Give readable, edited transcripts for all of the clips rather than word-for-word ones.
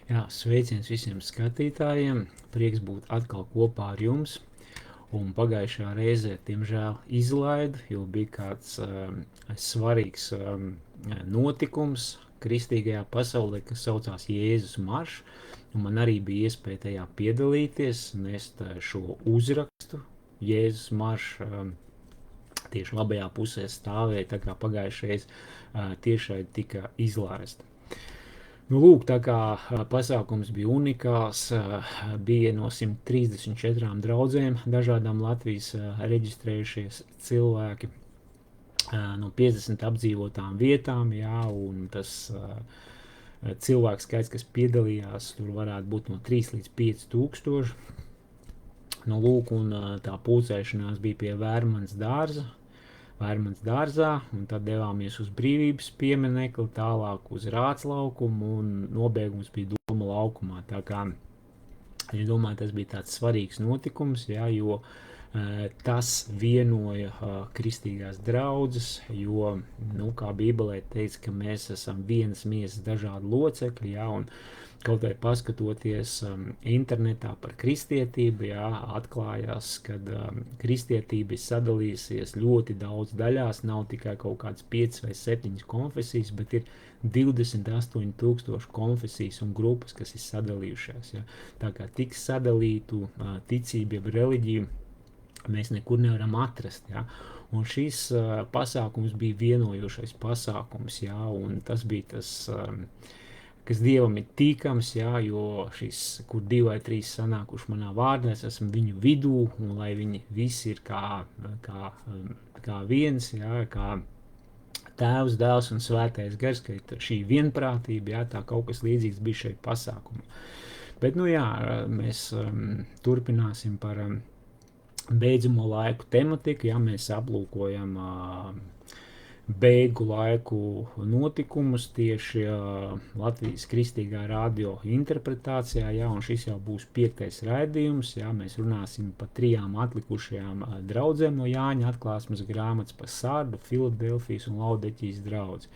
Jā, sveiciens visiem skatītājiem. Prieks būt atkal kopā ar jums. Un pagājušā reizē, diemžēl, izlaidu, jo bija kāds svarīgs notikums kristīgajā pasaulē, kas saucās Jēzus maršs. Un man arī bija iespēja tajā piedalīties, nest šo uzrakstu. Jēzus maršs tieši labajā pusē stāvēja, tā kā pagājušais tiešai tika izlaista. Nu, lūk, tā kā pasākums bija unikāls, bija no 134 draudzēm, dažādām Latvijas reģistrējušies cilvēki, no 50 apdzīvotām vietām, jā, un tas cilvēku skaits, kas piedalījās, tur varētu būt no 3 līdz 5 tūkstoši. Nu, lūk, un tā pulcēšanās bija pie Vērmanas dārzā, un tad devāmies uz Brīvības pieminekli, tālāk uz Rāclaukumu, un nobeigums bija Doma laukumā. Tā kā, es domāju, tas bija tāds svarīgs notikums, jā, jo tas vienoja kristīgās draudzes, jo, nu, kā Bībelē teica, ka mēs esam vienas miesas dažādi locekļi, jā, un kaut vai paskatoties internetā par kristietību, jā, atklājās, ka kristietība ir sadalījusies ļoti daudz daļās, nav tikai kaut kādas 5 vai 7 konfesijas, bet ir 28,000 konfesijas un grupas, kas ir sadalījušās. Ja. Tā kā tik sadalītu ticību, jeb reliģiju, mēs nekur nevaram atrast. Ja. Un šis pasākums bija vienojošais pasākums, ja, un tas bija tas, kas Dievam ir tīkams, jā, jo šis, kur 2 vai 3 sanākuši manā vārdā, es esmu viņu vidū, un lai viņi visi ir kā viens, jā, kā Tēvs, Dēls un Svētais Gars, ka šī vienprātība, jā, tā kaut kas līdzīgs bija šeit pasākumā. Bet, nu jā, mēs turpināsim par beidzamo laiku tematiku, jā, mēs aplūkojam beigu laiku notikumus tieši Latvijas kristīgā radio interpretācijā, jā, un šis jau būs 5. raidījums, jā, mēs runāsim par 3 atlikušajām draudzēm no Jāņa atklāsmes grāmatas, par Sardu, Filadelfijas un Laudeķijas draudzi.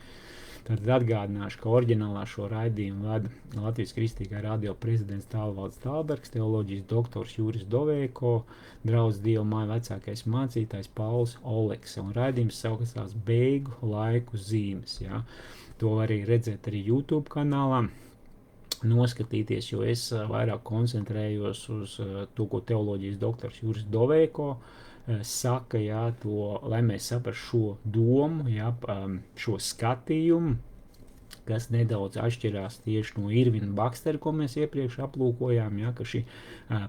Tad atgādināšu, ka oriģinālā šo raidījumu vada Latvijas kristīgā radio prezidents Tālvalds Tālbergs, teoloģijas doktors Juris Doveiko, draudz Dieva māja vecākais mācītājs Pauls Olekse, un raidījums saucās Beigu laiku zīmes. Ja. To var arī redzēt arī YouTube kanālā, noskatīties, jo es vairāk koncentrējos uz to, ko teoloģijas doktors Juris Doveiko saka, jā, to, lai mēs saprastu šo domu, jā, šo skatījumu, kas nedaudz atšķirās tieši no Irvina Bakstera, ko mēs iepriekš aplūkojām, jā, ka šī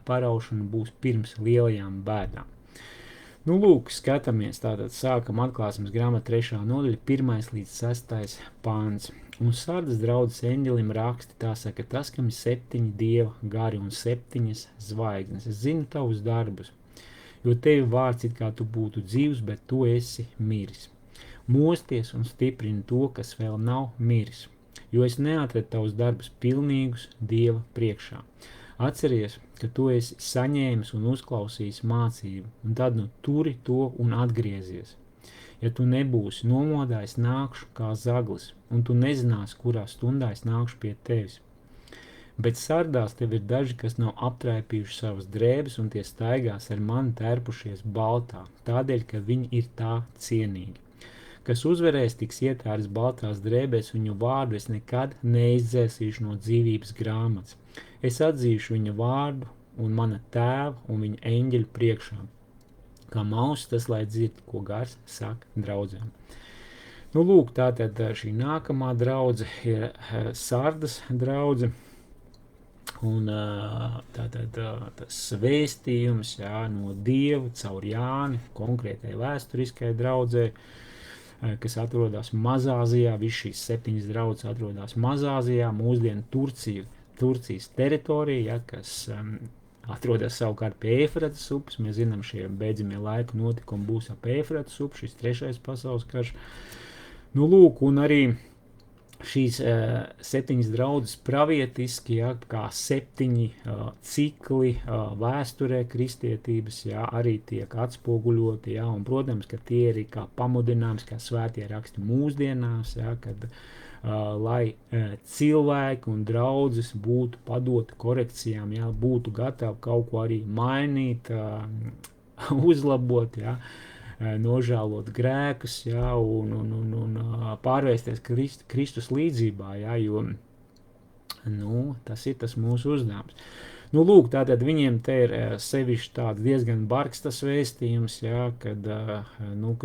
paraušana būs pirms lielajām bēdām. Nu, lūk, skatāmies, tātad sākam atklāsmes grāmatu 3. nodaļa, 1. līdz 6. pāns. Un Sardas draudzes eņģelim raksti, tā saka, tas, kam ir 7 dieva gari un 7 zvaigznes. Es zinu tavus darbus, jo tevi vārds it kā tu būtu dzīvs, bet tu esi miris. Mosties un stiprini to, kas vēl nav miris, jo es neatradu tavus darbus pilnīgus Dieva priekšā. Atceries, ka tu esi saņēmis un uzklausījis mācību, un tad nu turi to un atgriezies. Ja tu nebūsi nomodājis, nākšu kā zaglis, un tu nezināsi, kurā stundā es nākšu pie tevis. Bet Sardās tev ir daži, kas nav aptraipījuši savas drēbes, un tie staigās ar mani tērpušies baltā, tādēļ, ka viņi ir tā cienīgi. Kas uzvarēs, tiks ietēris baltās drēbēs, viņu vārdu es nekad neizdzēsīšu no dzīvības grāmatas. Es atzīšu viņa vārdu un mana tēva un viņa eņģeļu priekšā. Kā mauss tas, lai dzird, ko gars saka draudzēm. Nu, lūk, tātad šī nākamā draudze ir Sardas draudze. Un tātad tas vēstījums, jā, no Dieva caur Jāni, konkrētai vēsturiskai draudzē, kas atrodas Mazāzijā, viss šīs 7 draudzes atrodas Mazāzijā, mūsdienu Turcijas teritorijā, ja, kas atrodas savukārt pie Eifrates upes. Mēs zinām, šie beidzamie laika notikumi būs ap Eifrates upi, šis 3. pasaules karš. Nu, lūk, un arī šīs 7 draudzes pravietiski, ja, kā 7 cikli vēsturē kristietības, ja, arī tiek atspoguļoti, ja, un, protams, ka tie ir kā pamudinājums, kā svētie raksti mūsdienās, ja, kad lai cilvēki un draudzes būtu padoti korekcijām, jā, būtu gatavi kaut ko arī mainīt, uzlabot, jā, nožēlot grēkus, jā, un pārvērsties Kristus līdzībā, jā, jo tas ir tas mūsu uzdevums. Lūk, tātad viņiem te ir sevišķi tāds diezgan bargs tas vēstījums, jā, kad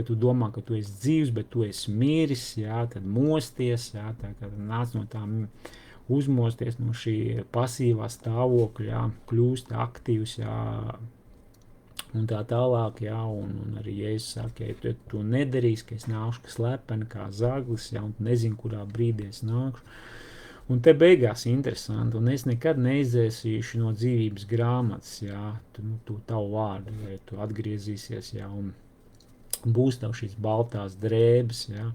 tu domā, ka tu esi dzīvs, bet tu esi miris, jā, tad mosties, jā, tā kā nāc no tām uzmosties no šī pasīvā stāvokļa, jā, kļūst aktīvs, jā, un tā tālāk, jā, un arī Jēzus saka, ja tu to nedarīsi, ka es nākšu slepeni kā zaglis, jā, un nezinu, kurā brīdī es nākšu. Un te beigās interesanti, un es nekad neizdzēsīšu no dzīvības grāmatas, jā, tu tavu vārdu, vai tu atgriezīsies, jā, un būs tev šīs baltās drēbes, jā.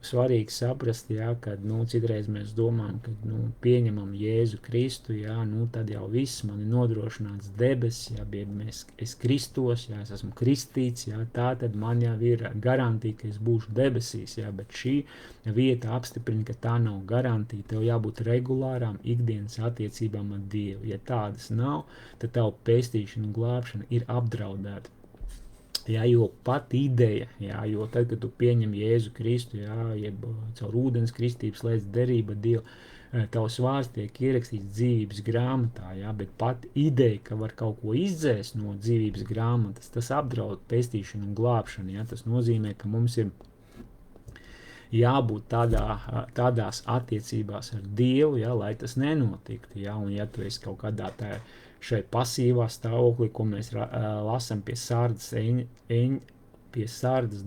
Svarīgi saprast, jā, kad, citreiz mēs domājam, ka, pieņemam Jēzu Kristu, jā, tad jau viss man ir nodrošināts debesis, jā, es kristos, jā, es esmu kristīts, jā, tā tad man jau ir garantija, ka es būšu debesīs, jā, bet šī vieta apstiprina, ka tā nav garantija, tev jābūt regulārām ikdienas attiecībām ar Dievu. Ja tādas nav, tad tavu pestīšana un glābšana ir apdraudēta. Jā, jo pat ideja, jā, jo tad, kad tu pieņem Jēzu Kristu, jā, jeb caur ūdens kristības slēdz derība Dievu, tavs vārds tiek ierakstīts dzīvības grāmatā, jā, bet pat ideja, ka var kaut ko izdzēst no dzīvības grāmatas, tas apdraud pestīšanu un glābšanu, jā, tas nozīmē, ka mums ir jābūt tādās attiecībās ar Dievu, jā, lai tas nenotiktu, jā, un ja tu esi kaut kādā šai pasīvā stāvoklī, ko mēs lasam pie Sardas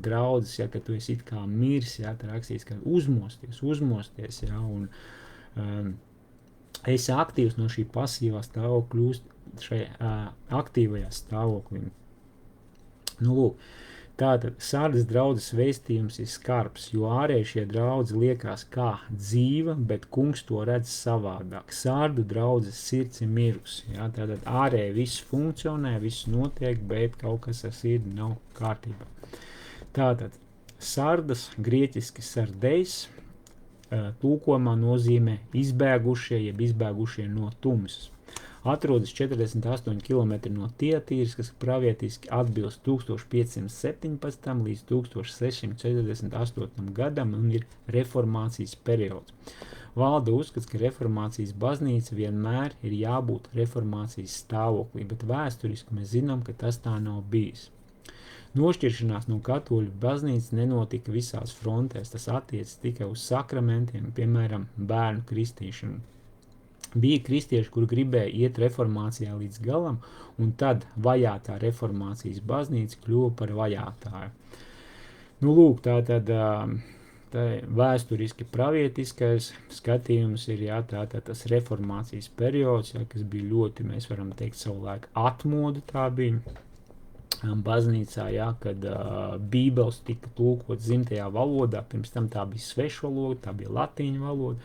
draudzes, ja, ka tu esi it kā miris, ja, tā rakstīts, ka uzmosties, ja, un esi aktīvs no šī pasīvā stāvokļa, kļūst šai aktīvajā stāvoklī. Lūk, tātad Sardas draudzes vēstījums ir skarbs, jo ārēji šie draudzi liekas kā dzīva, bet kungs to redz savādāk. Sardu draudzes sirds ir mirusi, ja? Tātad ārēji viss funkcionē, viss notiek, bet kaut kas ar sirdi nav kārtībā. Tātad Sardas, grieķiski sardejs, tulkojumā nozīmē izbēgušie, jeb izbēgušie no tumsas. Atrodas 48 km no Tiatīras, kas pravietiski atbilst 1517 līdz 1648 gadam un ir reformācijas periods. Valda uzskats, ka reformācijas baznīca vienmēr ir jābūt reformācijas stāvoklī, bet vēsturiski mēs zinām, ka tas tā nav bijis. Nošķiršanās no katoļu baznīcas nenotika visās frontēs, tas attiecas tikai uz sakramentiem, piemēram, bērnu kristīšanu. Bija kristieši, kuri gribēja iet reformācijā līdz galam, un tad vajātā reformācijas baznīca kļuva par vajātāju. Lūk, tātad vēsturiski pravietiskais skatījums ir, jā, tātad tas reformācijas periods, jā, kas bija ļoti, mēs varam teikt, savulaik atmoda tā bija baznīcā, jā, kad bībeles tika tulkots dzimtajā valodā, pirms tam tā bija svešu valoda, tā bija latīņu valoda,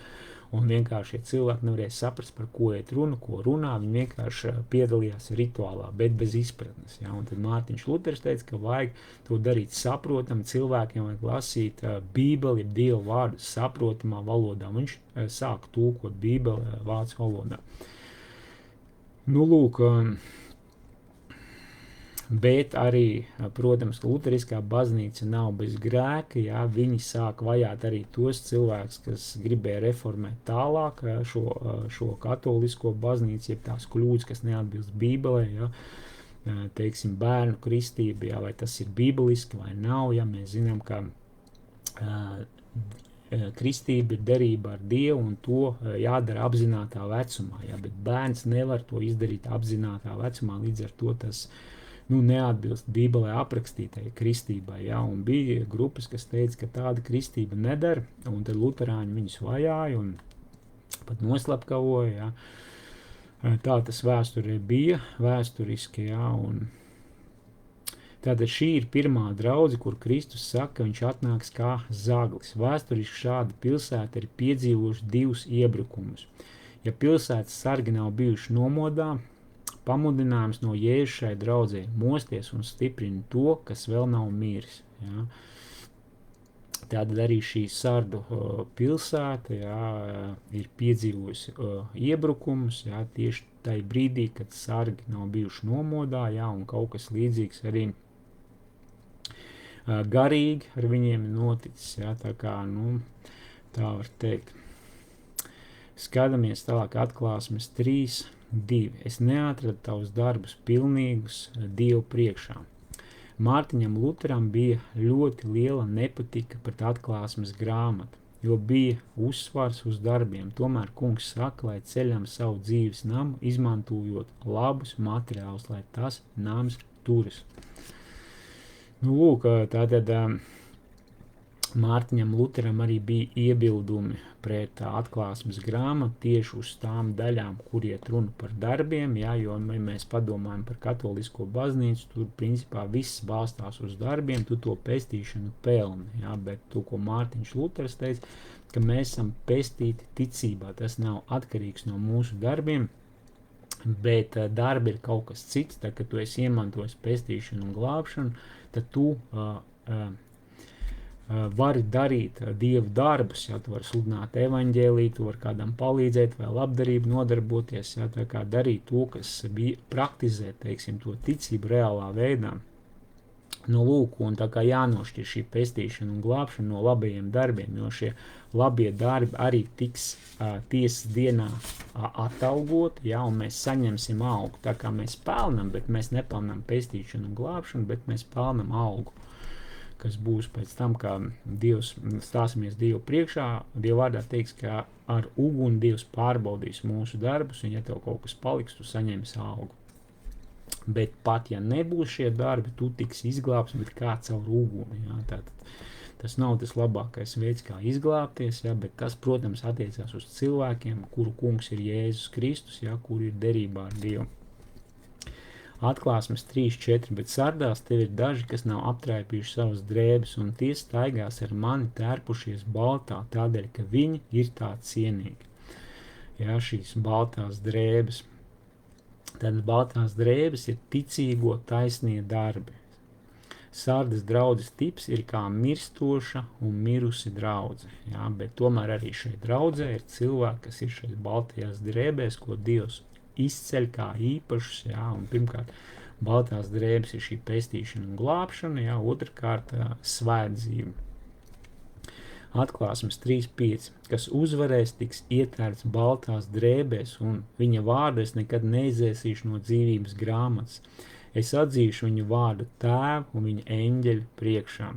un vienkārši cilvēki nevarēja saprast, par ko iet runa, ko runā, viņi vienkārši piedalījās rituālā, bet bez izpratnes. Ja? Un tad Mārtiņš Luters teica, ka vajag to darīt saprotam, cilvēkiem vajag lasīt Bībeli, Dievu vārdu saprotamā valodā. Viņš sāka tulkot Bībeli vācu valodā. Lūk, bet arī, protams, ka luteriskā baznīca nav bez grēka, jā, viņi sāk vajāt arī tos cilvēkus, kas gribēja reformēt tālāk šo katolisko baznīcu, jeb tās kļūdas, kas neatbilst Bībelē, jā, teiksim, bērnu kristība, jā, vai tas ir bībeliski vai nav, jā, mēs zinām, ka kristība ir derība ar Dievu, un to jādara apzinātā vecumā, jā, bet bērns nevar to izdarīt apzinātā vecumā, līdz ar to tas neatbilst Bībelē aprakstītai kristībai, jā, un bija grupas, kas teica, ka tāda kristība nedara, un tad luterāņi viņus vajāja un pat noslapkavoja, jā. Tā tas vēsturē bija, vēsturiski, jā, un tātad šī ir pirmā draudze, kur Kristus saka, ka viņš atnāks kā zaglis. Vēsturiski šāda pilsēta ir piedzīvojuši 2 iebrukumus. Ja pilsētas sargi nav bijuši nomodā, pamudinājums no Jēzus šai draudzē mosties un stiprini to, kas vēl nav miris. Ja? Tātad arī šī Sardu pilsēta, jā, ir piedzīvojusi iebrukumus, jā, tieši tajā brīdī, kad sargi nav bijuši nomodā, jā, un kaut kas līdzīgs arī garīgi ar viņiem noticis, jā, tā kā, tā var teikt. Skatāmies tālāk atklāsmes 3:2. Es neatradu tavus darbus pilnīgus Dievu priekšā. Mārtiņam Luteram bija ļoti liela nepatika pret atklāsmes grāmatu, jo bija uzsvars uz darbiem. Tomēr kungs saka, lai ceļam savu dzīves namu, izmantojot labus materiālus, lai tas nams turas. Lūk, tātad Mārtiņam Luteram arī bija iebildumi pret atklāsmes grāmatu tieši uz tām daļām, kur iet runa par darbiem, jā, jo, ja mēs padomājam par katolisko baznīcu, tur principā viss balstās uz darbiem, tu to pestīšanu pelni, jā, bet to, ko Mārtiņš Luters teica, ka mēs esam pestīti ticībā, tas nav atkarīgs no mūsu darbiem, bet darbi ir kaut kas cits, tad, kad tu esi iemantojis pestīšanu un glābšanu, tad tu vari darīt Dievu darbus, ja tu vari sludināt evaņģēliju, tu vari kādam palīdzēt vai labdarību nodarboties, ja tā kā darīt to, kas bija praktizēt, teiksim, to ticību reālā veidā. Lūk, un tā kā jānošķir šī pestīšana un glābšana no labajiem darbiem, jo šie labie darbi arī tiks tiesas dienā atalgoti, ja, un mēs saņemsim algu, tā kā mēs pelnam, bet mēs nepelnam pestīšanu un glābšanu, bet mēs pelnam algu, kas būs pēc tam, kā Dievs, stāsimies Dievu priekšā, Dieva vārdā teiks, ka ar uguni Dievs pārbaudīs mūsu darbus, un ja tev kaut kas paliks, tu saņemsi algu. Bet pat, ja nebūs šie darbi, tu tiks izglābts, bet kā caur uguni, jā, tātad tas nav tas labākais veids, kā izglābties, jā, bet tas, protams, attiecās uz cilvēkiem, kuru kungs ir Jēzus Kristus, jā, kur ir derībā ar Dievu. Atklāsmes 3:4, bet sardās tev ir daži, kas nav aptraipījuši savas drēbes, un tie staigās ar mani tērpušies baltā, tādēļ, ka viņi ir tā cienīgi. Jā, šīs baltās drēbes. Tad baltās drēbes ir ticīgo taisnie darbi. Sardas draudzes tips ir kā mirstoša un mirusi draudze, jā, bet tomēr arī šai draudzē ir cilvēki, kas ir šeit baltajās drēbēs, ko Dievs izceļ kā īpašus, jā, un pirmkārt baltās drēbes ir šī pestīšana un glābšana, jā, otrkārt svētdzīve. Atklāsmes 3:5, kas uzvarēs, tiks ietērts baltās drēbēs, un viņa vārdu es nekad neizēsīšu no dzīvības grāmatas. Es atzīšu viņu vārdu tēvu un viņa eņģeļu priekšā.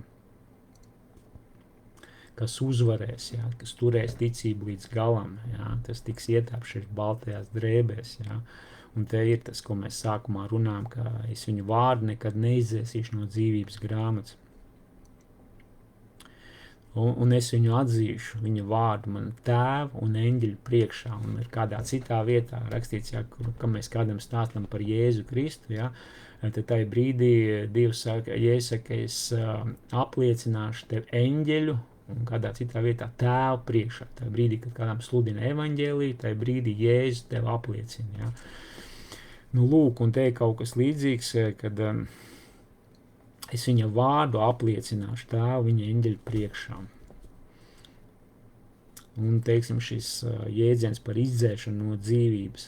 Kas uzvarēs, jā, kas turēs ticību līdz galam, jā, tas tiks ietērpts šeit baltajās drēbēs, jā. Un te ir tas, ko mēs sākumā runājam, ka es viņu vārdu nekad neizēsīšu no dzīvības grāmatas. Un es viņu atzīšu, viņa vārdu man tēvu un eņģeļu priekšā, un ir kādā citā vietā rakstīts, jā, ka mēs kādam stāstam par Jēzu Kristu, jā, tad tajā brīdī Dievs saka, Jēzus saka, es apliecināšu tev eņģeļu, un kādā citā vietā tēvu priekšā. Tajā brīdī, kad kādam sludina evaņģēliju, tajā brīdī Jēzus tev apliecina, jā. Lūk, un te ir kaut kas līdzīgs, kad es viņa vārdu apliecināšu tēvu viņa eņģeļu priekšā. Un, teiksim, šis jēdziens par izdzēšanu no dzīvības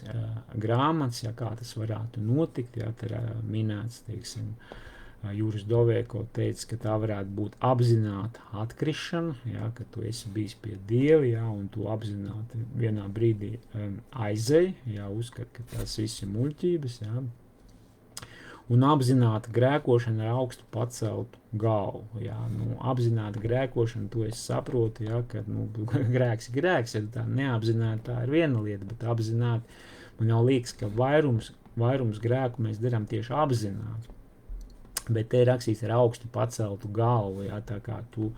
grāmatas, ja kā tas varētu notikt, ja tā ir minēts, teiksim, Jūras Dovēko teica, ka tā varētu būt apzināta atkrišana, ja, ka tu esi bijis pie Dieva, ja, un tu apzināti vienā brīdī aizej, ja, uzskat, ka tas viss ir muļķības, ja. Un apzināta grēkošana ar augstu paceltu galvu. Jā, apzināta grēkošana, to es saprotu, jā, ka grēks ir grēks, ja tā neapzināti tā ir viena lieta, bet apzināti man jau liekas, ka vairums grēku mēs darām tieši apzināti. Bet te ir rakstīts ar augstu paceltu galvu, jā, tā kā tu,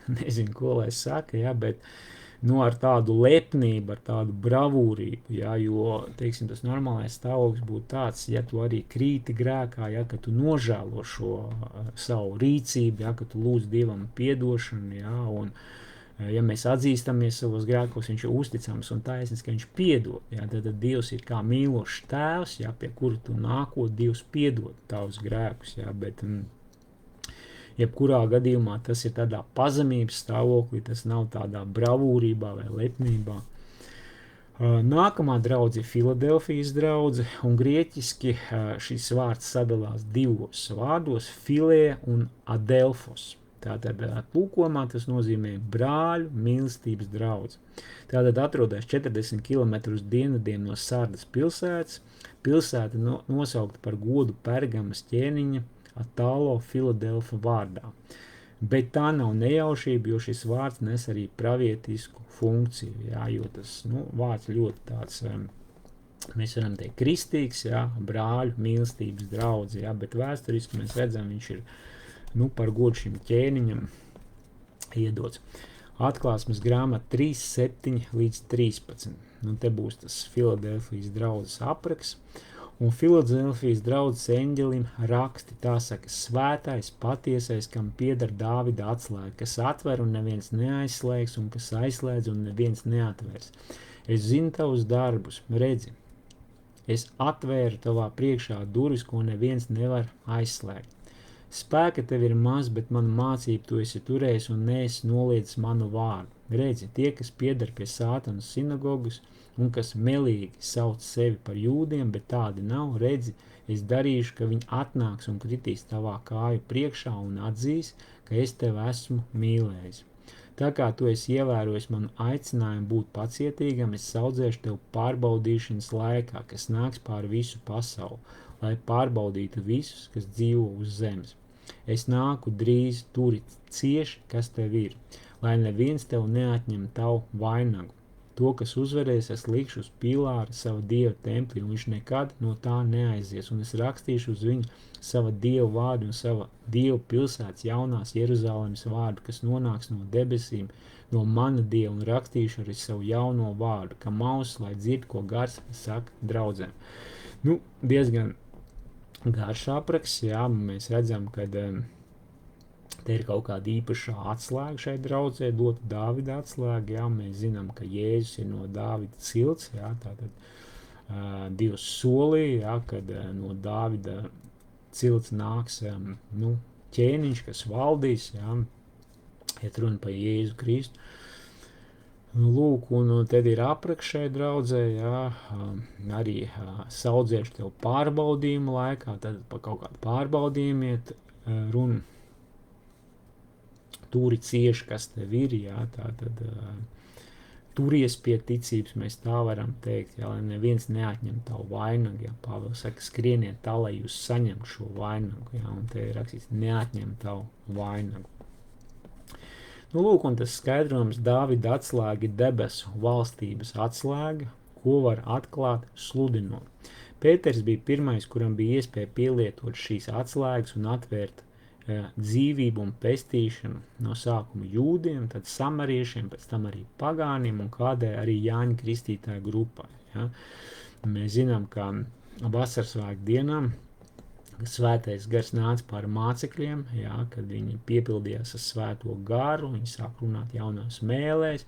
nezinu, ko lai saka, jā, bet ar tādu lepnību, ar tādu bravūrību, ja, jo, teiksim, tas normālais stāvoklis būtu tāds, ja tu arī krīti grēkā, ja, ka tu nožēlo šo savu rīcību, ja, ka tu lūdz Dievam piedošanu, ja, un ja mēs atzīstamies savos grēkos, viņš ir uzticams un taisnīgs, ka viņš piedod, ja, tad Dievs ir kā mīlošs tēvs, ja, pie kura tu nākot, Dievs piedod tavus grēkus, ja, bet jebkurā gadījumā tas ir tādā pazemības stāvoklī, tas nav tādā bravūrībā vai lepnībā. Nākamā draudze ir Filadelfijas draudze, un grieķiski šis vārds sadalās divos vārdos – filē un adelfos. Tātad tulkojumā tas nozīmē brāļu mīlestības draudze. Tātad atrodas 40 km dienvidiem no Sardas pilsētas. Pilsēta nosaukta par godu Pergamas ķēniņa Atalo Filadelfa vārdā. Bet tā nav nejaušība, jo šis vārds nes arī pravietisku funkciju, jā, jo tas vārds ļoti tāds, mēs varam teikt, kristīgs, jā, brāļu mīlestības draudze, jā, bet vēsturiski mēs redzam, viņš ir par godu šim ķēniņam iedots. Atklāsmes grāmata 3:7 līdz 13. Te būs tas Filadelfijas draudzes apraks. Un Filadelfijas draudzes eņģelim raksti, tā saka, svētais, patiesais, kam pieder Dāvida atslēga, kas atver un neviens neaizslēgs, un kas aizslēdz un neviens neatvērs. Es zinu tavus darbus, redzi, es atvēru tavā priekšā durvis, ko neviens nevar aizslēgt. Spēka tev ir maz, bet manu mācību tu esi turējis un neesi noliedzis manu vārdu. Redzi, tie, kas pieder pie Sātana sinagogas, un kas melīgi sauc sevi par jūdiem, bet tādi nav, redzi, es darīšu, ka viņi atnāks un kritīs tavā kāju priekšā un atzīs, ka es tevi esmu mīlējis. Tā kā tu esi ievērojis manu aicinājumu būt pacietīgam, es audzēšu tev pārbaudīšanas laikā, kas nāks pāri visu pasauli, lai pārbaudītu visus, kas dzīvo uz zemes. Es nāku drīz, turi cieši, kas tev ir, lai neviens tev neatņem tavu vainagu. To, kas uzvarēs, es likšu uz pīlāra sava dieva templī, un viņš nekad no tā neaizies, un es rakstīšu uz viņu sava dieva vārdu un sava dieva pilsētas jaunās Jeruzalemes vārdu, kas nonāks no debesīm, no mana dieva, un rakstīšu arī savu jauno vārdu, ka maus, lai dzird, ko gars saka draudzēm. Diezgan garš apraks, jā, mēs redzam, ka te ir kaut kāda īpašā atslēga šai draudzē, dota Dāvida atslēga, jā, mēs zinām, ka Jēzus ir no Dāvida cilts, jā, tātad Dievs solīja, jā, kad no Dāvida cilts nāks, ķēniņš, kas valdīs, jā, iet runa par Jēzu Kristu. Lūk, un tad ir apraks šai draudzē, jā, arī saudzēšu tev pārbaudījumu laikā, tad par kaut kādu pārbaudījumu iet runa. Turi cieši, kas tev ir, jā, tātad turies pie ticības, mēs tā varam teikt, jā, lai neviens neatņem tavu vainagu, jā, Pāvils saka, skrieniet tā, lai jūs saņemt šo vainagu, jā, un te ir rakstīts, neatņem tavu vainagu. Lūk, un tas skaidrojums Dāvida atslēga ir debesu valstības atslēga, ko var atklāt sludinot. Pēters bija pirmais, kuram bija iespēja pielietot šīs atslēgas un atvērt dzīvību un pestīšanu no sākuma jūdiem, tad samariešiem, pēc tam arī pagāniem un kādai arī Jāņa Kristītāja grupai. Ja. Mēs zinām, ka vasaras svētku dienām svētais gars nāca pār mācekļiem, ja, kad viņi piepildījās ar svēto garu, viņi sāk runāt jaunās mēlēs,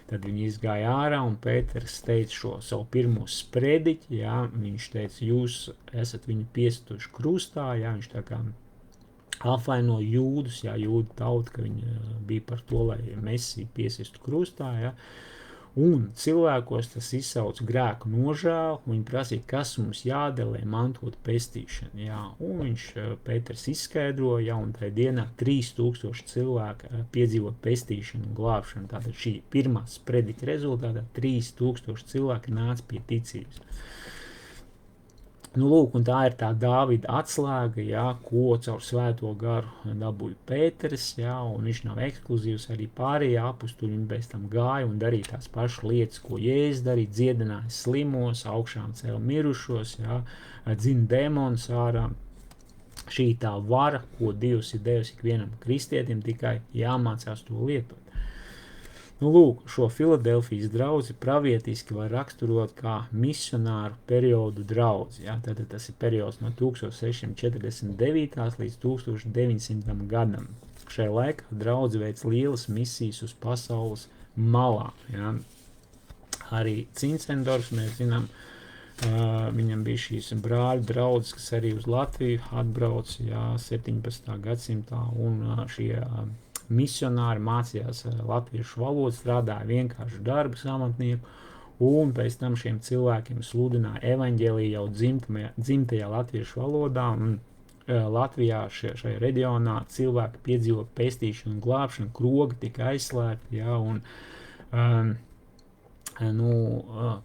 tad viņi izgāja ārā un Pēters teica šo savu pirmo sprediķi, ja, viņš teica, jūs esat viņu piestuši krustā, ja, viņš tā kā apvaino jūdus, jā, jūdu tauta, ka viņi bija par to, lai Mesiju piesistu krustā, jā. Un cilvēkos tas izsauc grēku nožēlu, un viņi prasīja, kas mums jādara, lai mantot pestīšanu, jā. Un viņš, Pēters, izskaidroja, jā, un tajā dienā 3000 cilvēku piedzīvo pestīšanu un glābšanu. Tātad šī pirmā sprediķa rezultātā 3000 cilvēki nāca pie ticības. Lūk, un tā ir tā Dāvida atslēga, jā, ko caur svēto garu dabūja Pēteris, jā, un viņš nav ekskluzīvs, arī pārējie apustuļi, viņi bez tam gāja un darīja tās pašas lietas, ko Jēzus darīja, dziedināja slimos, augšām cēla mirušos, jā, dzina demonus ārā. Šī tā vara, ko Dievs ir devis ikvienam kristietim, tikai jāmācās to lietot. Lūk, šo Filadelfijas draudzi pravietiski var raksturot kā misionāru periodu draudzi. Ja? Tātad tas ir periods no 1649. līdz 1900. gadam. Šai laikā draudzi veic lielas misijas uz pasaules malām. Ja? Arī Cincendorfs, mēs zinām, Viņam bija šīs brāļu draudzes, kas arī uz Latviju atbrauc 17. gadsimtā, un šie misionāri mācījās latviešu valodu, strādāja vienkāršu darbu amatnieku, un pēc tam šiem cilvēkiem sludināja evaņģēliju jau dzimtajā latviešu valodā, un Latvijā šajā reģionā cilvēki piedzīvo pestīšanu un glābšanu, krogi tika aizslēgti, un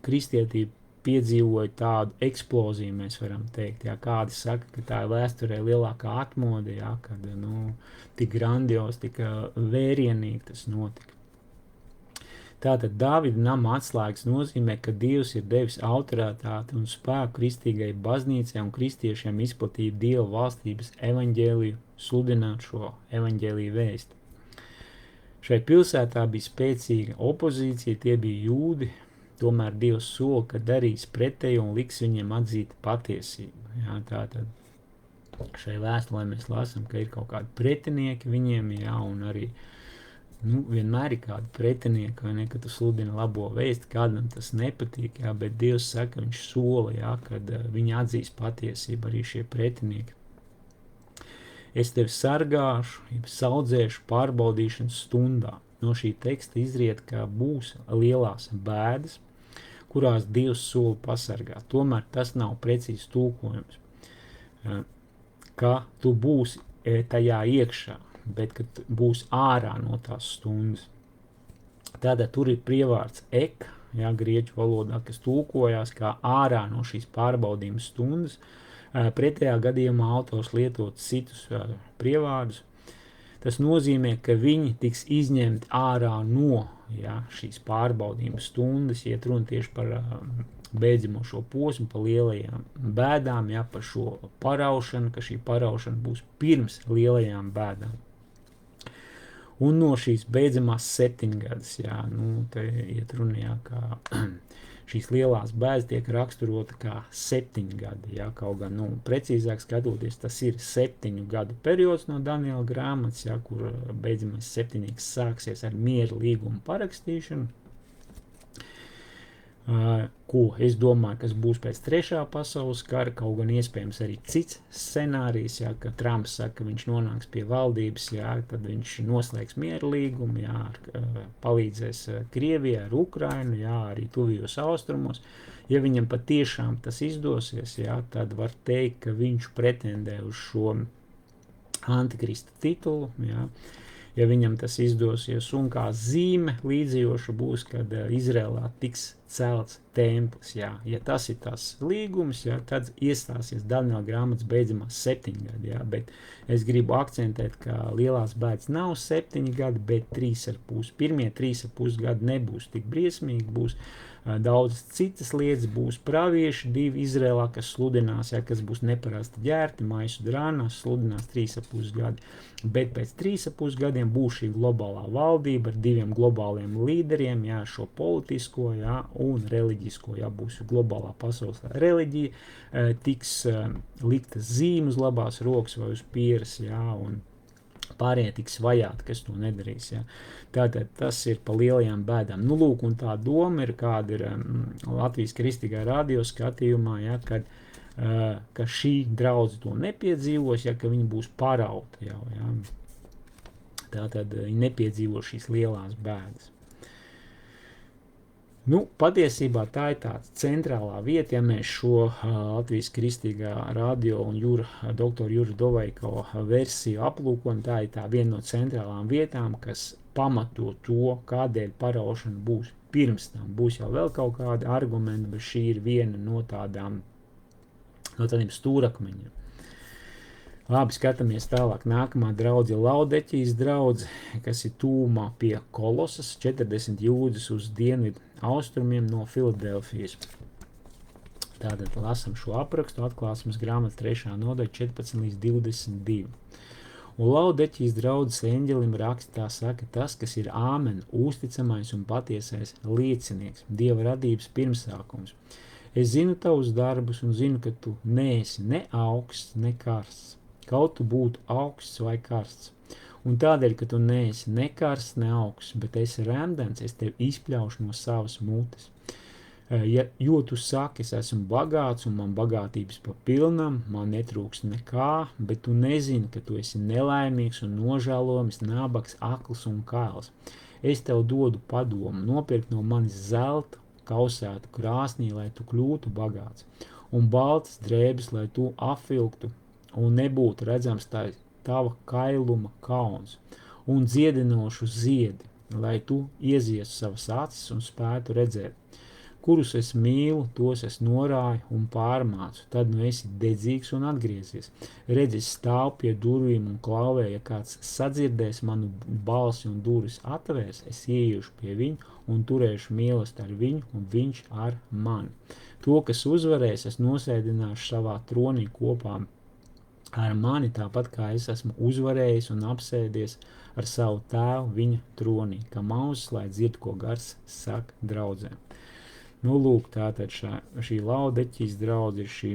kristietība piedzīvoja tādu eksploziju, mēs varam teikt, kādi saka, ka tā ir vēsturē lielākā atmode, kad tik grandios, tik vērienīgi tas notika. Tātad Dāvida nama atslēgas nozīmē, ka Dievs ir devis autoritāti un spēku kristīgai baznīcai un kristiešiem izplatīt Dieva valstības evaņģēliju, sludināt šo evaņģēliju vēsti. Šai pilsētā bija spēcīga opozīcija, tie bija jūdi, tomēr Dievs sola, ka darīs pretēju un liks viņiem atzīt patiesību. Tātad šai vēstulē mēs lasām, ka ir kaut kādi pretinieki viņiem, un arī vienmēr ir kādi pretinieki, vai ne, ka tu sludini labo vēsti, kādam tas nepatīk, bet Dievs saka, viņš sola, kad viņi atzīs patiesību, arī šie pretinieki. Es tevi sargāšu, saudzēšu pārbaudīšanas stundā. No šī teksta izriet, ka būs lielās bēdas, kurās Dievs sola pasargāt. Tomēr tas nav precīzs tulkojums, ka tu būsi tajā iekšā, bet kad būs ārā no tās stundas. Tātad tur ir prievārds ek, grieķu valodā, kas tulkojās kā ārā no šīs pārbaudījuma stundas. Pretējā gadījumā autors lietot citus prievārdus. Tas nozīmē, ka viņi tiks izņemti ārā no šīs pārbaudījuma stundas, iet runa tieši par beidzamo šo posmu, par lielajām bēdām, par šo paraušanu, ka šī paraušana būs pirms lielajām bēdām. Un no šīs beidzamās 7 gadus, te iet runa, ka šīs lielās bēdas tiek raksturota kā 7 gadi, kaut gan, precīzāk skatoties, tas ir 7 gadu periods no Daniela grāmatas, kur beidzamais 7. sāksies ar miera līgumu parakstīšanu, ko es domāju, kas būs pēc 3. pasaules kara, kaut gan iespējams arī cits scenārijs, ka Trumps saka, ka viņš nonāks pie valdības, tad viņš noslēgs miera līgumu, palīdzēs Krievijai ar Ukrainu, arī tuvijos austrumos. Ja viņam patiešām tas izdosies, tad var teikt, ka viņš pretendē uz šo antikrista titulu, ja viņam tas izdosies, un kā zīme līdzījoša būs, kad Izrēlā tiks celts templis, ja tas ir tas līgums, tad iestāsies Daniela grāmatas beidzamās 7 gadi, bet es gribu akcentēt, ka lielās bēdas nav 7 gadi, bet 3,5. Pirmie 3,5 gadi nebūs tik briesmīgi, būs daudz citas lietas, būs pravieši 2 Izrēlā, kas sludinās, kas būs neparasti ģērti, maisu drānās, sludinās 3,5 gadi. Bet pēc 3,5 gadiem būs šī globālā valdība ar 2 globāliem līderiem, šo politisko, un reliģisko, būs globālā pasaules reliģija, tiks liktas zīme uz labās rokas vai uz pieres, un pārējie tiks vajāti, kas to nedarīs. Tātad tas ir pa lielajām bēdām. Lūk, un tā doma ir, kāda ir Latvijas kristīgā radio skatījumā, ka šī draudze to nepiedzīvos, ka viņi būs parauti jau. Tātad viņi nepiedzīvo šīs lielās bēdas. Patiesībā tā ir tāda centrālā vieta, ja mēs šo Latvijas kristīgā radio un doktora Jura Doveiko versiju aplūkojam, tā ir tā viena no centrālām vietām, kas pamato to, kādēļ paraušana būs pirms tam. Būs jau vēl kaut kādi argumenti, bet šī ir viena no tādiem stūrakmeņiem. Labi, skatāmies tālāk. Nākamā draudze ir Laudeķijas draudze, kas ir tūmā pie Kolosas, 40 jūdzes uz dienvidu austrumiem no Filadelfijas. Tātad lasam šo aprakstu, atklāsmes grāmatas 3. nodaļa 14 līdz 22. Un Laudeķijas draudzes eņģelim rakstā saka tas, kas ir āmen, uzticamais un patiesais liecinieks, Dieva radības pirmsākums. Es zinu tavus darbus un zinu, ka tu neesi ne augsts, ne karsts. Kaut tu būtu augsts vai karsts. Un tādēļ, ka tu neesi ne karsts, ne augsts, bet esi remdens, es tevi izpļaušu no savas mutes. Jo tu saki, es esmu bagāts un man bagātības pa pilnam, man netrūks nekā, bet tu nezini, ka tu esi nelaimīgs un nožēlojams, nabaks, akls un kails. Es tev dodu padomu, nopirkt no manis zelta kausētu krāsnī, lai tu kļūtu bagāts, un baltas drēbes, lai tu apvilktu un nebūtu redzams tava kailuma kauns, un dziedinošu ziedi, lai tu ieziestu savas acis un spētu redzēt. Kurus es mīlu, tos es norāju un pārmācu, tad nu esi dedzīgs un atgriezies. Redzi, stāv pie durvīm un klauvē, ja kāds sadzirdēs manu balsi un durvis atvērs, es ieiešu pie viņa un turēšu mīlestību ar viņu un viņš ar mani. To, kas uzvarēs, es nosēdināšu savā tronī kopā ar mani, tāpat kā es esmu uzvarējis un apsēdies ar savu tēvu viņa tronī, kā mauzes, lai dzird, ko gars saka draudzēm. Nu, lūk, tātad šī Laudeķijas draudze ir šī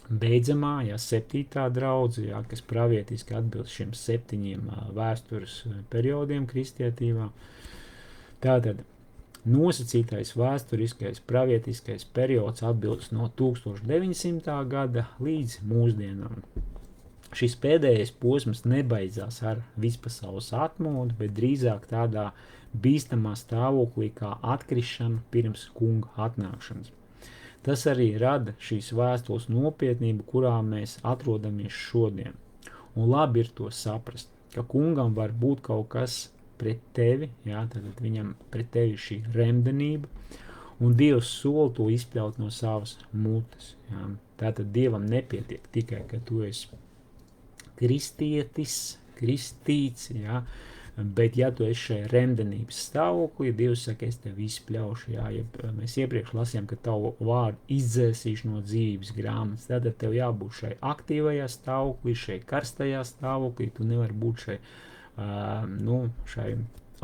beidzamā, 7. draudze, kas pravietiski atbilst šiem 7 vēstures periodiem kristietībā. Tātad nosacītais vēsturiskais pravietiskais periods atbilst no 1900. gada līdz mūsdienām. Šis pēdējais posms nebeidzās ar vispasaules atmodu, bet drīzāk tādā bīstamā stāvoklī kā atkrišana pirms kunga atnākšanas. Tas arī rada šīs vēstules nopietnību, kurā mēs atrodamies šodien. Un labi ir to saprast, ka kungam var būt kaut kas pret tevi, tad viņam pret tevi šī remdenība, un Dievs sola to izpļaut no savas mutes. Tātad Dievam nepietiek tikai, ka tu esi kristietis, kristīts, bet ja tu esi šajā remdenības stāvoklī, Dievs saka, es tevi izpļaušu, mēs iepriekš lasījām, ka tavu vārdu izdzēsīšu no dzīvības grāmatas, tātad tev jābūt šai aktīvajā stāvoklī, šai karstajā stāvoklī, tu nevari būt šai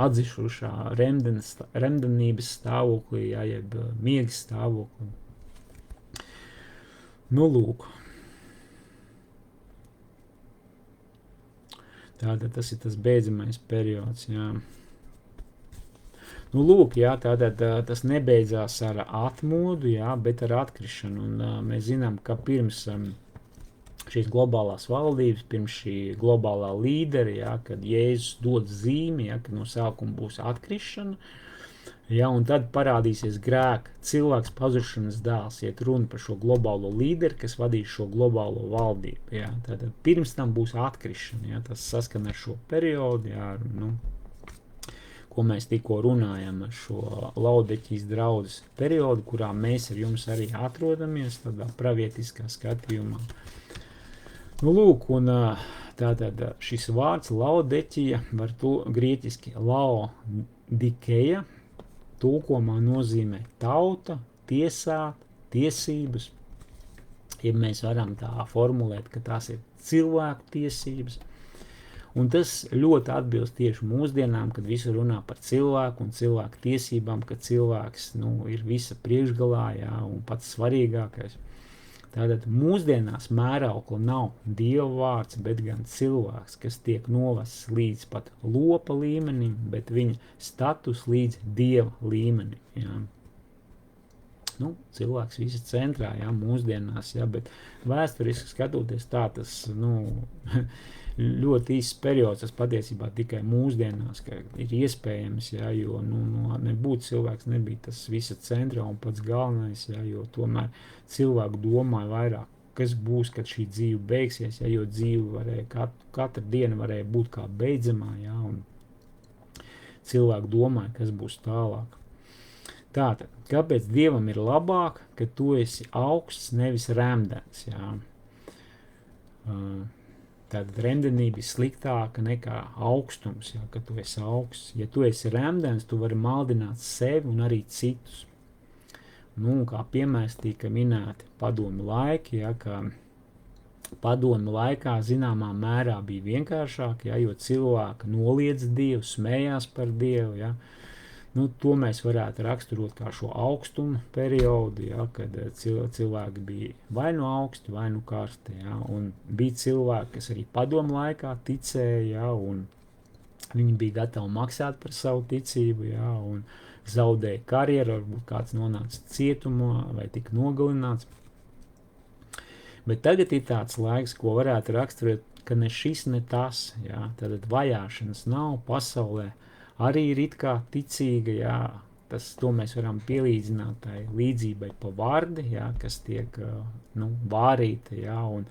atzišušā remdenības stāvoklī, jeb miegas stāvoklī. Nu, lūk. Tātad tas ir tas beidzamais periods, Nu, lūk, tātad tas nebeidzās ar atmodu, bet ar atkrišanu, un mēs zinām, ka pirms šīs globālās valdības, pirms šī globālā līdera, kad Jēzus dod zīmi, kad no sākuma būs atkrišana, un tad parādīsies grēka cilvēks pazušanas dēls, iet runa par šo globālo līderi, kas vadīs šo globālo valdību. Tad pirms tam būs atkrišana, tas saskan ar šo periodu, ko mēs tikko runājam, ar šo Laudeķijas draudzes periodu, kurā mēs ar jums arī atrodamies, tādā pravietiskā skatījumā. Nu, lūk, un tātad šis vārds Laudeķija var grieķiski Laodikeja, tulkomā nozīmē tauta, tiesāt, tiesības, ja mēs varam tā formulēt, ka tās ir cilvēku tiesības. Un tas ļoti atbilst tieši mūsdienām, kad visi runā par cilvēku un cilvēku tiesībām, ka cilvēks ir visa priekšgalā, un pats svarīgākais. Tātad mūsdienās mēraukla nav Dieva vārds, bet gan cilvēks, kas tiek novests līdz pat lopa līmenim, bet viņa status līdz Dieva līmenim. Cilvēks visi centrā, mūsdienās, bet vēsturiski skatoties tā, tas, ļoti īsts periods, tas patiesībā tikai mūsdienās, ka ir iespējams, jo nebūtu cilvēks, nebija tas visa centrā un pats galvenais, jo tomēr cilvēku domāja vairāk, kas būs, kad šī dzīve beigsies, jo dzīve varēja, katra diena varēja būt kā beidzamā, un cilvēku domāja, kas būs tālāk. Tātad, kāpēc Dievam ir labāk, ka tu esi augsts, nevis remdens, Tātad remdenība ir sliktāka nekā augstums, ka tu esi augsts. Ja tu esi remdens, tu vari maldināt sevi un arī citus. Kā piemērs tika minēti padomi laiki, ka padomi laikā zināmā mērā bija vienkāršāk, jo cilvēki noliedz Dievu, smējās par Dievu, To mēs varētu raksturot kā šo augstumu periodu, kad cilvēki bija vai nu augsti, vai nu karsti, un bija cilvēki, kas arī padomu laikā ticēja, un viņi bija gatavi maksāt par savu ticību, un zaudēja karjeru, varbūt kāds nonāca cietumā vai tika nogalināts. Bet tagad ir tāds laiks, ko varētu raksturot, ka ne šis, ne tas, jā, tad vajāšanas nav pasaulē, arī ir it kā ticīga, jā, to mēs varam pielīdzināt tai līdzībai pa vardi, jā, kas tiek vārīta, jā, un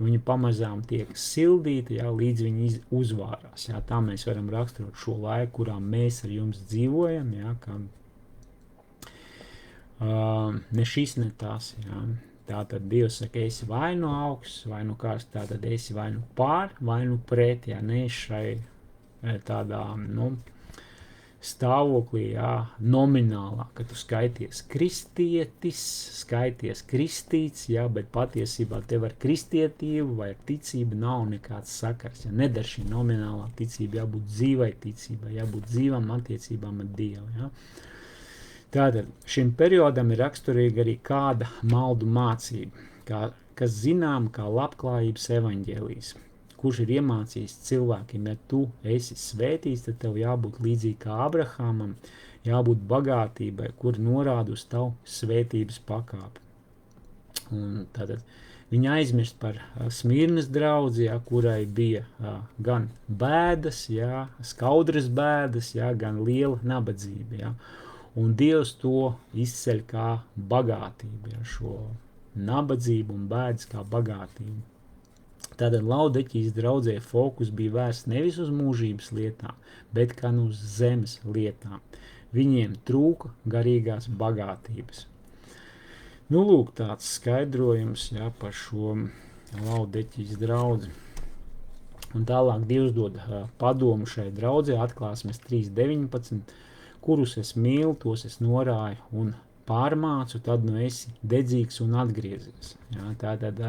viņa pamazām tiek sildīta, jā, līdz viņa uzvārās, jā, tā mēs varam raksturot šo laiku, kurā mēs ar jums dzīvojam, jā, ka ne šis, ne tas, jā. Tātad Dievs saka, esi vai nu augsts, vai nu karsts, tātad esi vai nu pār, vai nu pret, jā, ne šai tādā, stāvoklī, jā, nominālā, ka tu skaities kristietis, skaities kristīts, jā, bet patiesībā tev ar kristietību vai ar ticību nav nekāds sakars, jā, nedar šī nominālā ticība, jābūt dzīvai ticībai, jābūt dzīvam attiecībām ar Dievu, jā. Tātad šim periodam ir raksturīga arī kāda maldu mācība, kas zinām kā labklājības evaņģēlijs, kurš ir iemācījis cilvēkiem, ja tu esi svētīts, tad tev jābūt līdzīgi kā Abrahamam, jābūt bagātībai, kur norāda uz tavu svētības pakāpi. Un tātad viņa aizmirst par Smirnas draudzi, jā, kurai bija gan bēdas, jā, skaudras bēdas, jā, gan liela nabadzība, jā. Un Dievs to izceļ kā bagātību, ja, šo nabadzību un bēdas kā bagātību. Tātad Laudeķijas draudzē fokus bija vērsts nevis uz mūžības lietām, bet gan uz zemes lietām. Viņiem trūka garīgās bagātības. Lūk, tāds skaidrojums, ja, par šo Laudeķijas draudzi. Un tālāk Dievs dod padomu šai draudzē, Atklāsmes 3.19, kurus es mīlu, tos es norāju un pārmācu, tad esi dedzīgs un atgriezies. Jā, tātad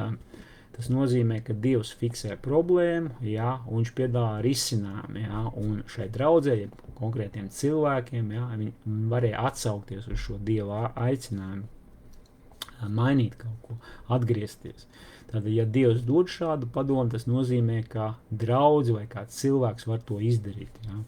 tas nozīmē, ka Dievs fiksē problēmu, jā, un viņš piedāvā risinājumu, jā, un šai draudzē, konkrētiem cilvēkiem, jā, viņi varēja atsaukties uz šo Dieva aicinājumu, mainīt kaut ko, atgriezties. Tātad, ja Dievs dod šādu padomu, tas nozīmē, ka draudze vai kāds cilvēks var to izdarīt, jā.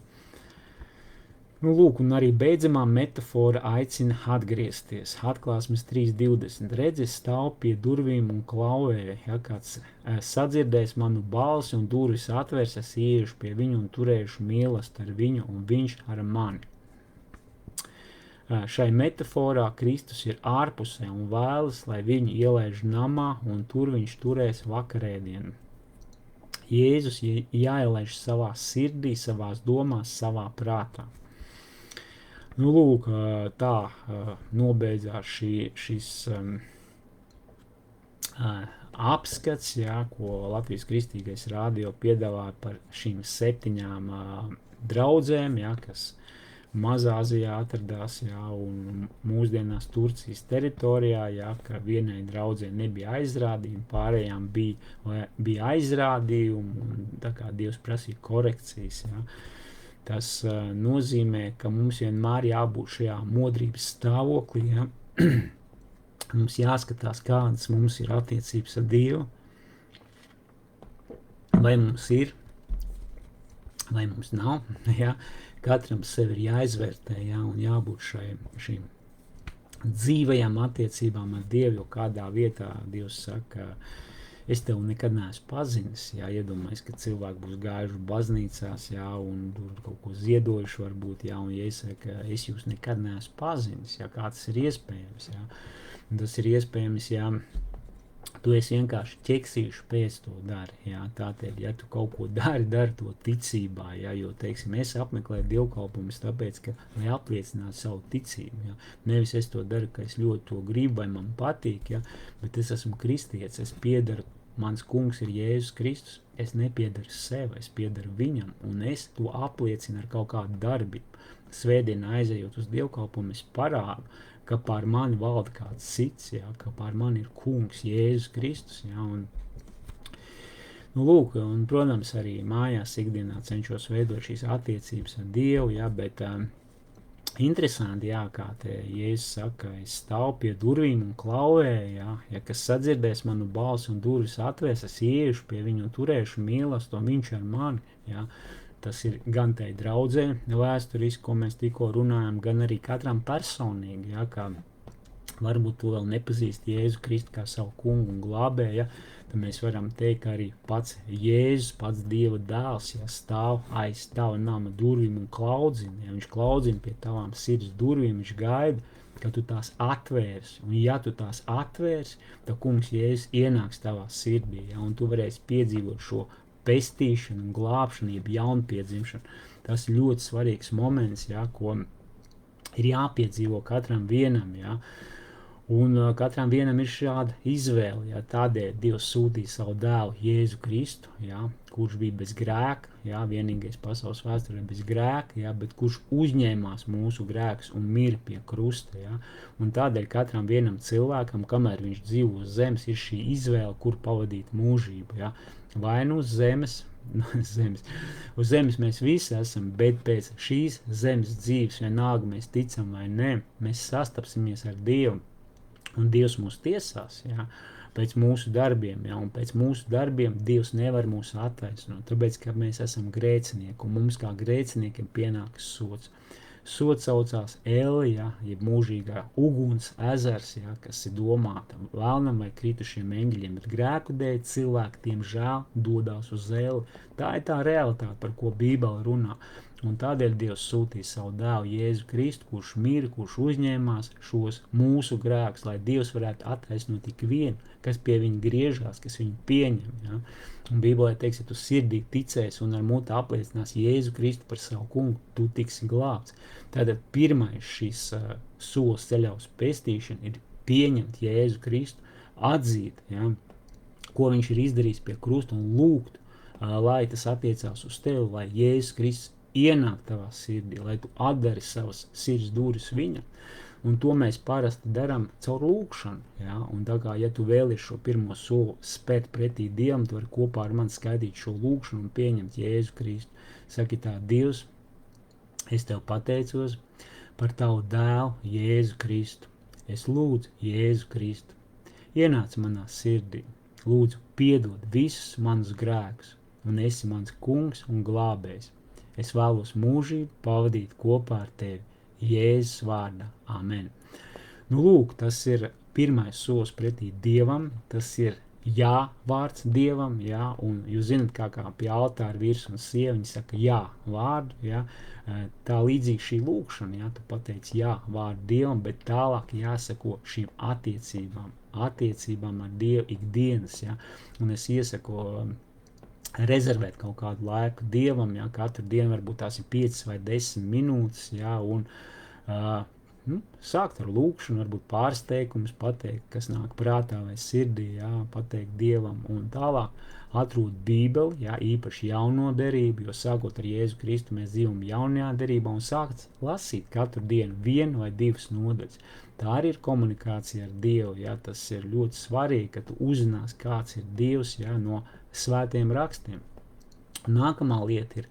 Lūk, un arī beidzamā metafora aicina atgriezties. Atklāsmes 3.20. Redzi, stāv pie durvīm un klauvēja, ja kāds sadzirdēs manu balsi un durvis atvērs, es iešu pie viņu un turēšu mīlestību ar viņu un viņš ar mani. Šai metaforā Kristus ir ārpusē un vēlas, lai viņu ielaiž namā un tur viņš turēs vakarēdienu. Jēzus jāielaiž savā sirdī, savās domās, savā prātā. Lūk, tā nobeidzās šis apskats, jā, ko Latvijas Kristīgais radio piedāvāja par šīm 7 draudzēm, jā, kas Mazāzijā atradās, jā, un mūsdienās Turcijas teritorijā, jā, ka vienai draudzē nebija aizrādījumi, pārējām bija aizrādījumi, un tā kā Dievs prasīja korekcijas, jā. Tas nozīmē, ka mums vienmēr jābūt šajā modrības stāvoklī, ja? Mums jāskatās, kādas mums ir attiecības ar Dievu, vai mums ir, vai mums nav, ja? Katram sevi ir jāizvērtē, ja? Un jābūt šīm dzīvajām attiecībām ar Dievu, jo kādā vietā Dievs saka, es tev nekad neesmu pazinis, jā, iedomājies, ka cilvēki būs gājuši baznīcās, jā, un tur kaut ko ziedojuši varbūt, jā, un ja es saku, es jūs nekad neesmu pazinis, jā, kā tas ir iespējams, jā, un tas ir iespējams, jā, tu esi vienkārši ķeksīšu pēc to dari, jā, tātad, ja tu kaut ko dari to ticībā, jā, jo, teiksim, es apmeklēju dievkalpumus tāpēc, ka, lai apliecinātu savu ticību, jā, nevis es to daru, ka es ļoti to gribu vai man patīk, jā, bet es esmu kristietis, es piedaru, mans kungs ir Jēzus Kristus, es nepiedaru sev, es piedaru viņam, un es to apliecinu ar kaut kādu darbību. Svētdienā aizejot uz dievkalpumu, es parādu, ka pār mani valda kāds cits, jā, ka pār mani ir kungs Jēzus Kristus, jā, un lūk, un, protams, arī mājās ikdienā cenšos veidot šīs attiecības ar Dievu, jā, bet interesanti, jā, kā te Jēzus saka, es stāvu pie durvīm un klauvēju, jā, ja kas sadzirdēs manu balsi un durvis atvērs, es iešu pie viņu un turēšu mīlestību, un viņš ar mani, jā. tas ir gan tai draudzē vēsturiski, ko mēs tikko runājam, gan arī katram personīgi, ja, kā varbūt tu vēl nepazīst Jēzu Kristu kā savu kungu un glābēju, ja, tad mēs varam teikt, ka arī pats Jēzus, pats Dieva dēls, ja, stāv aiz tava nama durvīm un klaudzina. Ja, viņš klaudzina pie tavām sirds durvīm, viņš gaida, ka tu tās atvērsi. Un ja tu tās atvērsi, tad kungs Jēzus ienāks tavā sirdī, ja, un tu varēsi piedzīvot šo pestīšanu un glābšanu, jeb jaunpiedzimšanu. Tas ir ļoti svarīgs moments, ja, ko ir jāpiedzīvo katram vienam, ja. Un katram vienam ir šāda izvēle, ja, tādēļ Dievs sūtīja savu dēlu Jēzu Kristu, ja, kurš bija bez grēka, ja, vienīgais pasaules vēsturē bez grēka, ja, bet kurš uzņēmās mūsu grēkus un mira pie krusta. Ja. Un tādēļ katram vienam cilvēkam, kamēr viņš dzīvo uz zemes, ir šī izvēle, kur pavadīt mūžību. Ja. Vai nu uz zemes, uz zemes mēs visi esam, bet pēc šīs zemes dzīves, vienalga mēs ticam vai nē, mēs sastapsimies ar Dievu. Un Dievs mūs tiesās, ja, pēc mūsu darbiem, ja, un pēc mūsu darbiem Dievs nevar mūs attaisnot, tāpēc, ka mēs esam grēcinieki, un mums kā grēciniekiem pienākas sots. Sots saucās Elija, jeb mūžīgā uguns ezers, ja, kas ir domāta vēlnam vai kritušiem eņģeļiem, bet grēku dēļ cilvēki, diemžēl, dodās uz Eli. Tā ir tā realitāte, par ko Bībele runā. Un tādēļ Dievs sūtīja savu dēlu Jēzu Kristu, kurš mira, kurš uzņēmās šos mūsu grēkus, lai Dievs varētu attaisnot tik vienu, kas pie viņa griežās, kas viņu pieņem. Ja? Un Bībelē teiks, ja tu sirdīgi ticēsi un ar muti apliecinās Jēzu Kristu par savu kungu, tu tiksi glābts. Tātad pirmais šis solis ceļā uz pestīšanu ir pieņemt Jēzu Kristu, atzīt, ja, ko viņš ir izdarījis pie krusta un lūgt, lai tas attiecās uz tevi, lai Jēzus Kristus ienāk tavā sirdī, lai tu atdari savas sirds durvis viņam. Un to mēs parasti darām caur lūkšanu. Ja? Un tā kā, ja tu vēlies šo pirmo soli spērt pretī Dievam, tu vari kopā ar mani skaidīt šo lūkšanu un pieņemt Jēzu Kristu. Saki tā, Dievs, es tev pateicos par tavu dēlu Jēzu Kristu. Es lūdzu Jēzu Kristu. Ienāc manā sirdī. Lūdzu, piedod visus manus grēkus. Un esi mans kungs un glābējs. Es vēlos mūžību pavadīt kopā ar tevi, Jēzus vārdā. Amen. Nu, lūk, tas ir pirmais solis pretī Dievam, tas ir jā vārds Dievam, jā, un jūs zinat, kā pie altāra vīrs un sieva, viņi saka jā vārdu, jā, tā līdzīgi šī lūkšana, jā, tu pateici jā vārdu Dievam, bet tālāk jāsako šīm attiecībām ar Dievu ikdienas, jā, un es iesaku rezervēt kaut kādu laiku Dievam, ja, katru dienu varbūt tās ir 5 vai 10 minūtes, ja, un sākt ar lūkšanu, varbūt pāris teikumus pateikt, kas nāk prātā vai sirdī, ja, pateikt Dievam, un tālāk atrūt Bībeli, ja, īpaši jauno derību, jo sākot ar Jēzu Kristu mēs dzīvam jaunajā derībā un sākt lasīt katru dienu 1 vai 2 nodaļas. Tā arī ir komunikācija ar Dievu, ja, tas ir ļoti svarīgi, ka tu uzzinās, kāds ir Dievs, ja, no svētiem rakstiem. Nākamā lieta ir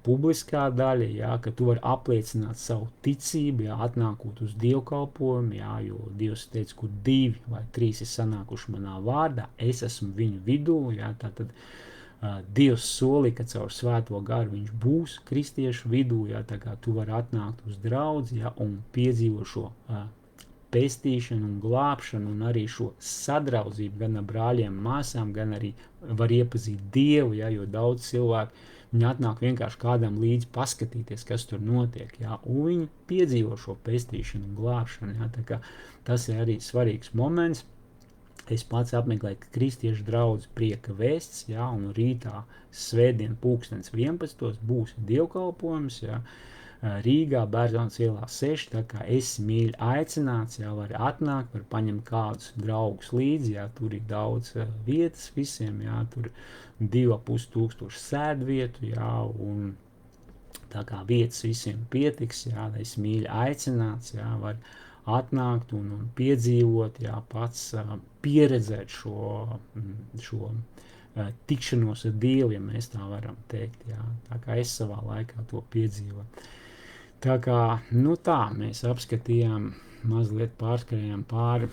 publiskā daļa, ja, ka tu vari apliecināt savu ticību, ja, atnākot uz dievkalpojumu, ja, jo Dievs teica, kur 2 vai 3 ir sanākuši manā vārdā, es esmu viņu vidū, ja, tātad Dievs solīja, ka caur svēto garu viņš būs kristiešu vidū, ja, tā kā tu vari atnākt uz draudzi, ja, un piedzīvo šo pestīšanu un glābšanu un arī šo sadraudzību gan ar brāļiem, māsām, gan arī var iepazīt Dievu, ja, jo daudz cilvēku viņi atnāk vienkārši kādam līdzi paskatīties, kas tur notiek, ja, un viņi piedzīvo šo pestīšanu un glābšanu, ja, tā kā tas ir arī svarīgs moments. Es pats apmeklēju kristiešu draudzi Prieka vēsts, ja, un rītā svētdien 11. būs dievkalpojums, ja, Rīgā, Bērzonas ielā 6, tā kā esi mīļi aicināts, jā, var atnākt, var paņemt kādus draugus līdzi, jā, tur ir daudz vietas visiem, jā, tur 2500 sēdvietu, jā, un tā kā vietas visiem pietiks, jā, esi mīļi aicināts, jā, var atnākt un piedzīvot, jā, pats pieredzēt šo tikšanos ar Dievu, ja mēs tā varam teikt, jā, tā kā es savā laikā to piedzīvoju. Tā kā, nu tā, mēs apskatījām, mazliet pārskrējām pāri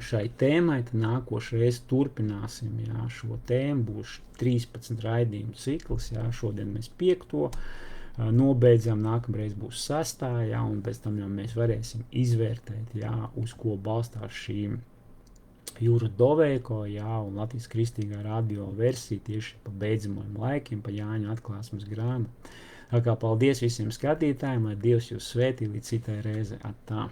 šai tēmai, tad nākošais turpināsim, jā, šo tēmu, būs 13 raidījumu cikls, jā, šodien mēs 5. Nobeidzam, nākamreiz būs 6. jā, un pēc tam jau mēs varēsim izvērtēt, jā, uz ko balstās šī Jūra Doveiko, jā, un Latvijas Kristīgā radio versija tieši pa beidzamajiem laikiem, pa Jāņa atklāsmes grāmatu. Tā kā paldies visiem skatītājiem, lai Dievs jūs svētī līdz citai reize. Atā.